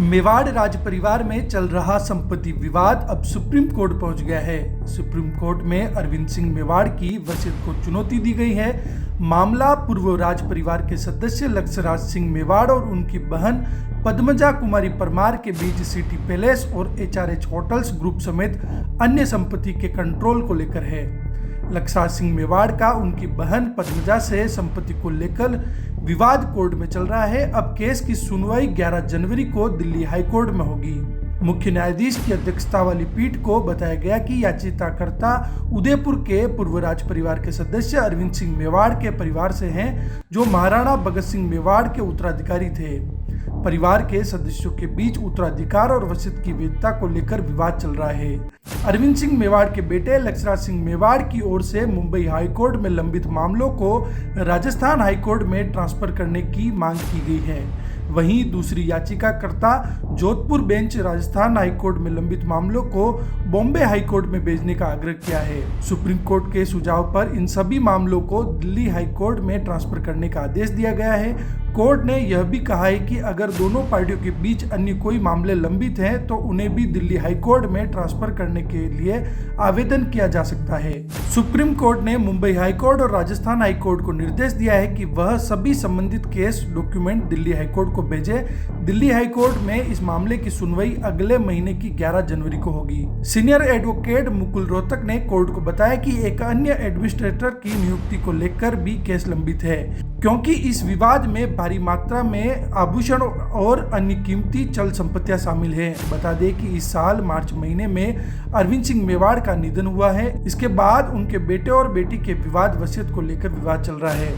मेवाड़ राज परिवार में चल रहा संपत्ति विवाद अब सुप्रीम कोर्ट पहुंच गया है। सुप्रीम कोर्ट में अरविंद सिंह मेवाड़ की वसीयत को चुनौती दी गई है। मामला पूर्व राज परिवार के सदस्य लक्ष्यराज सिंह मेवाड़ और उनकी बहन पद्मजा कुमारी परमार के बीच सिटी पैलेस और एचआरएच होटल्स ग्रुप समेत अन्य संपत्ति के कंट्रोल को लेकर है। लक्ष्यराज सिंह मेवाड़ का उनकी बहन पद्मजा से संपत्ति को लेकर विवाद कोर्ट में चल रहा है। अब केस की सुनवाई 11 जनवरी को दिल्ली हाईकोर्ट में होगी। मुख्य न्यायाधीश की अध्यक्षता वाली पीठ को बताया गया कि याचिकाकर्ता उदयपुर के पूर्व राज परिवार के सदस्य अरविंद सिंह मेवाड़ के परिवार से हैं, जो महाराणा भगत सिंह मेवाड़ के उत्तराधिकारी थे। परिवार के सदस्यों के बीच उत्तराधिकार और वसीयत की वैधता को लेकर विवाद चल रहा है। अरविंद सिंह मेवाड़ के बेटे लक्ष्यराज सिंह मेवाड़ की ओर से मुंबई हाईकोर्ट में लंबित मामलों को राजस्थान हाईकोर्ट में ट्रांसफर करने की मांग की गई है। वहीं दूसरी याचिकाकर्ता जोधपुर बेंच राजस्थान हाईकोर्ट में लंबित मामलों को बॉम्बे हाईकोर्ट में भेजने का आग्रह किया है। सुप्रीम कोर्ट के सुझाव पर इन सभी मामलों को दिल्ली हाईकोर्ट में ट्रांसफर करने का आदेश दिया गया है। कोर्ट ने यह भी कहा है कि अगर दोनों पार्टियों के बीच अन्य कोई मामले लंबित हैं तो उन्हें भी दिल्ली हाईकोर्ट में ट्रांसफर करने के लिए आवेदन किया जा सकता है। सुप्रीम कोर्ट ने मुंबई हाईकोर्ट और राजस्थान हाईकोर्ट को निर्देश दिया है कि वह सभी संबंधित केस डॉक्यूमेंट दिल्ली हाईकोर्ट को भेजे। दिल्ली हाईकोर्ट में इस मामले की सुनवाई अगले महीने की 11 जनवरी को होगी। सीनियर एडवोकेट मुकुल रोहतक ने कोर्ट को बताया कि एक अन्य एडमिनिस्ट्रेटर की नियुक्ति को लेकर भी केस लंबित है, क्योंकि इस विवाद में भारी मात्रा में आभूषण और अन्य कीमती चल संपत्तियां शामिल हैं। बता दें कि इस साल मार्च महीने में अरविंद सिंह मेवाड़ का निधन हुआ है। इसके बाद उनके बेटे और बेटी के विवाद वसीयत को लेकर विवाद चल रहा है।